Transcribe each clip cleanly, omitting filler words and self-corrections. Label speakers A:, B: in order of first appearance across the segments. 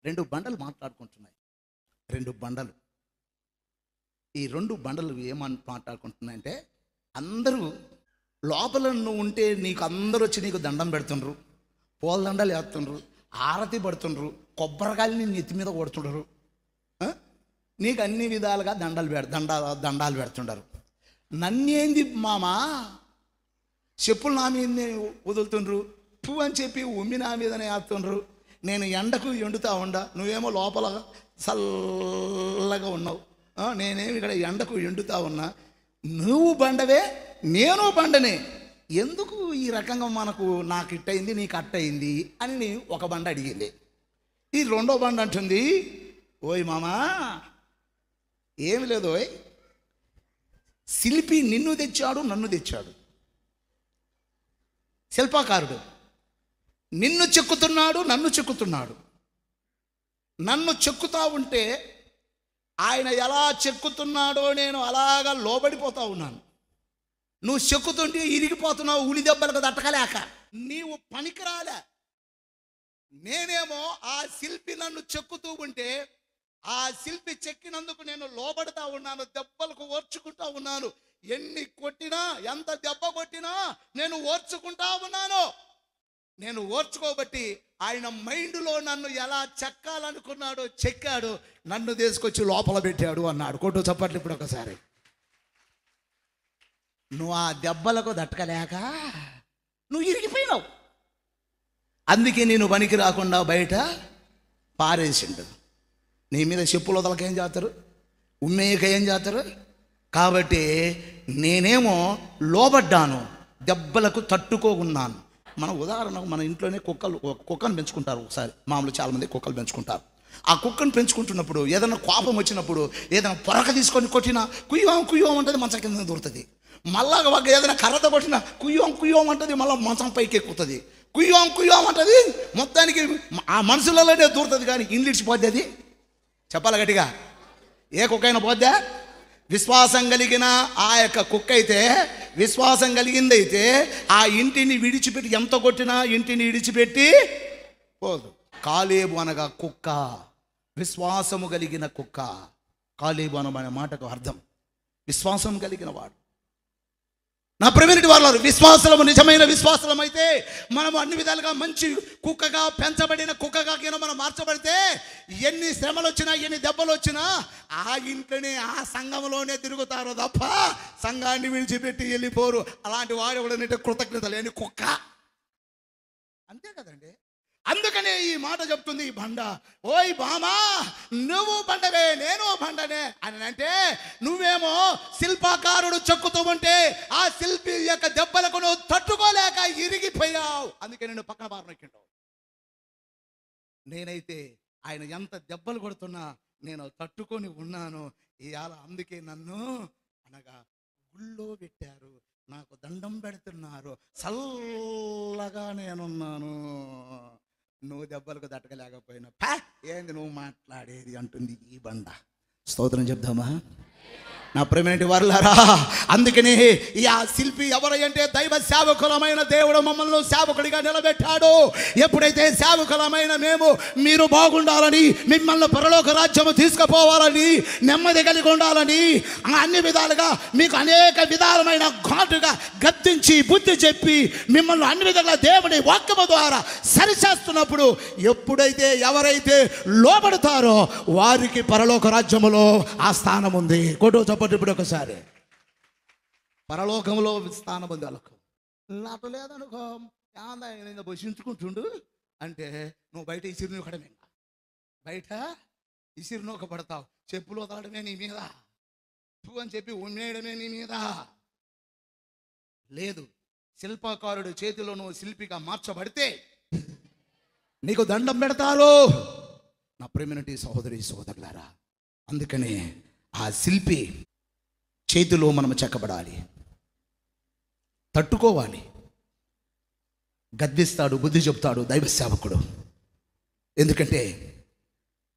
A: రెండు బండలు మాట్లాడుకుంటున్నాయి. రెండు బండలు. ఈ రెండు బండలు ఏమని మాట్లాడుకుంటున్నాయంటే, అందరూ లోపల నువ్వు ఉంటే నీకు అందరూ వచ్చి నీకు దండం పెడుతుండ్రు, పూలదండలు వేస్తుండ్రు, ఆరతి పడుతుండ్రు, కొబ్బరికాయలు నీ నెత్తి మీద కొడుతుండ్రు, నీకు అన్ని విధాలుగా దండాలు పెడుతుంటారు. నన్నేంది మామా చెప్పులు నా మీదనే వదులుతుండ్రు, పువ్వు అని చెప్పి ఉమ్మి నా మీదనే వేస్తుండ్రు, నేను ఎండకు ఎండుతా ఉండా, నువ్వేమో లోపల చల్లగా ఉన్నావు, నేనేమి ఇక్కడ ఎండకు ఎండుతా ఉన్నా, నువ్వు బండవే నేను బండనే, ఎందుకు ఈ రకంగా మనకు నాకు ఇట్టయింది నీకు అట్టయింది అని ఒక బండ అడిగింది. ఈ రెండో బండ అంటుంది, ఓయ్ మామా ఏమి లేదు, ఓయ్ శిల్పి నిన్ను తెచ్చాడు నన్ను తెచ్చాడు, శిల్పకారుడు నిన్ను చెక్కుతున్నాడు నన్ను చెక్కుతున్నాడు, నన్ను చెక్కుతా ఉంటే ఆయన ఎలా చెక్కుతున్నాడో నేను అలాగా లోబడిపోతా ఉన్నాను, నువ్వు చెక్కుతుంటే ఇరిగిపోతున్నావు ఉలి దెబ్బలకు తట్టకలేక, నీవు పనికిరాలే, నేనేమో ఆ శిల్పి నన్ను చెక్కుతూ ఉంటే ఆ శిల్పి చెక్కినందుకు నేను లోబడతా ఉన్నాను, దెబ్బలకు ఓర్చుకుంటా ఉన్నాను, ఎన్ని కొట్టినా ఎంత దెబ్బ కొట్టినా నేను ఓర్చుకుంటా ఉన్నాను. నేను ఓర్చుకోబట్టి ఆయన మైండ్లో నన్ను ఎలా చెక్కాలనుకున్నాడో చెక్కాడు, నన్ను తీసుకొచ్చి లోపల పెట్టాడు అన్నాడు. కొట్టు చప్పట్లు ఇప్పుడు ఒకసారి. నువ్వు ఆ దెబ్బలకు దట్టకలేక నువ్వు ఇరిగిపోయినావు, అందుకే నేను పనికి రాకుండా బయట పారేసిండు. నీ మీద చెప్పులు వదలక ఏం చేస్తారు, ఉమ్మేయక ఏం చేస్తారు, కాబట్టి నేనేమో లోబడ్డాను, దెబ్బలకు తట్టుకోకున్నాను. మన ఉదాహరణకు మన ఇంట్లోనే కుక్కను పెంచుకుంటారు. ఒకసారి మామూలు చాలామంది కుక్కలు పెంచుకుంటారు. ఆ కుక్కను పెంచుకుంటున్నప్పుడు ఏదైనా కోపం వచ్చినప్పుడు ఏదైనా పొరక తీసుకొని కొట్టినా కుయ్యం అంటది, మంచం కింద దూరుతుంది. మళ్ళా ఏదైనా కర్రతో కొట్టినా కుయ్యం అంటది, మళ్ళీ మంచం పైకి ఎక్కుతుంది. కుయ్యం అంటది, మొత్తానికి ఆ మనుషులలోనే దూరుతుంది, కానీ ఇండ్లిడిచిపోద్ది. అది చెప్పాలి గట్టిగా, ఏ కుక్క అయినా పోద్దా? విశ్వాసం కలిగిన ఆ యొక్క కుక్క అయితే, విశ్వాసం కలిగిందైతే ఆ ఇంటిని విడిచిపెట్టి ఎంత కొట్టినా ఇంటిని విడిచిపెట్టి పోదు. కాలేబు అనగా కుక్క, విశ్వాసము కలిగిన కుక్క. కాలేబు అనబడే మాటకు అర్థం విశ్వాసం కలిగిన వాడు. నా ప్రియమైన వారు, విశ్వాసము నిజమైన విశ్వాసం అయితే మనము అన్ని విధాలుగా మంచి కుక్కగా పెంచబడిన కుక్కగా మనం మార్చబడితే ఎన్ని శ్రమలు వచ్చినా ఎన్ని దెబ్బలు వచ్చినా ఆ ఇంట్లోనే ఆ సంఘంలోనే తిరుగుతారు తప్ప సంఘాన్ని విడిచిపెట్టి వెళ్ళిపోరు. అలాంటి వాడు ఎవడనంటే కృతజ్ఞత లేని కుక్క, అంతే కదండి. అందుకనే ఈ మాట చెప్తుంది ఈ బండ, ఓయ్ బామా నువ్వు బండవే నేను బండనే అని అంటే, నువ్వేమో శిల్పకారుడు చెక్కుతూ ఉంటే ఆ శిల్పి యొక్క దెబ్బలకు నువ్వు తట్టుకోలేక ఇరిగిపోయావు, అందుకే నేను పక్కన బారనెక్కింటావు. నేనైతే ఆయన ఎంత దెబ్బలు కొడుతున్నా నేను తట్టుకొని ఉన్నాను ఇవాళ. అందుకే నన్ను అనగా గుళ్ళో పెట్టారు, నాకు దండం పెడుతున్నారు, చల్లగా నేనున్నాను. నువ్వు దెబ్బలకు దట్టకలేకపోయినా ఏంది నువ్వు మాట్లాడేది అంటుంది ఈ బండ. స్తోత్రం చెప్దామా నా ప్రియమైన వారులారా? అందుకని ఆ శిల్పి ఎవరంటే దైవ సేవకులమైన దేవుడు మమ్మల్ని సేవకుడిగా నిలబెట్టాడు. ఎప్పుడైతే సేవకులమైన మీరు బాగుండాలని, మిమ్మల్ని పరలోక రాజ్యము తీసుకుపోవాలని, నెమ్మది కలిగి ఉండాలని, అన్ని విధాలుగా మీకు అనేక విధాలమైన ఘాటుగా గద్దించి బుద్ధి చెప్పి మిమ్మల్ని అన్ని విధాలుగా దేవుని వాక్యము ద్వారా సరిచేస్తున్నప్పుడు, ఎప్పుడైతే ఎవరైతే లోబడతారో వారికి పరలోక రాజ్యములో ఆ స్థానం ఉంది. కొట్టు చెప్పండి ఇప్పుడు ఒకసారి. పరలోకంలో స్థానం ఉంది వాళ్ళకు. నాకు లేదనుకో నేను భుషించుకుంటుండు అంటే నువ్వు బయట ఇసిరిని ఒకడమే, బయట ఇసిరిని ఒక పడతావు, చెప్పులు వదలడమే నీ మీద, పువ్వు అని చెప్పి ఉమ్మేయడమే నీ మీద. లేదు, శిల్పకారుడు చేతిలో నువ్వు శిల్పిగా మార్చబడితే నీకు దండం పెడతారు. నా ప్రియమైనటువంటి సహోదరి సహోదరులారా, అందుకనే ఆ శిల్పి చేతిలో మనం చెక్కబడాలి, తట్టుకోవాలి. గద్దిస్తాడు, బుద్ధి చెప్తాడు దైవ సేవకుడు. ఎందుకంటే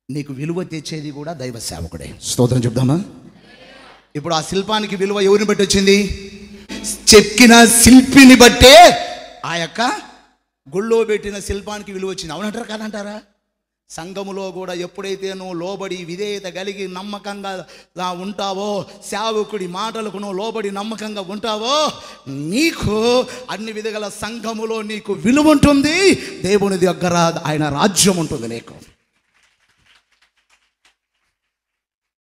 A: నీకు విలువ తెచ్చేది కూడా దైవ సేవకుడే. స్తోత్రం చెప్దామా? ఇప్పుడు ఆ శిల్పానికి విలువ ఎవరిని బట్టి వచ్చింది? చెక్కిన శిల్పిని బట్టే ఆ యొక్క గుళ్ళో పెట్టిన శిల్పానికి విలువ వచ్చింది. అవునంటారా కాదంటారా? సంఘములో కూడా ఎప్పుడైతే నువ్వు లోబడి విధేయత కలిగి నమ్మకంగా ఉంటావో, సేవకుడి మాటలకు నువ్వు లోబడి నమ్మకంగా ఉంటావో, నీకు అన్ని విధగల సంఘములో నీకు విలువ ఉంటుంది, దేవుని దగ్గర ఆయన రాజ్యం ఉంటుంది నీకు.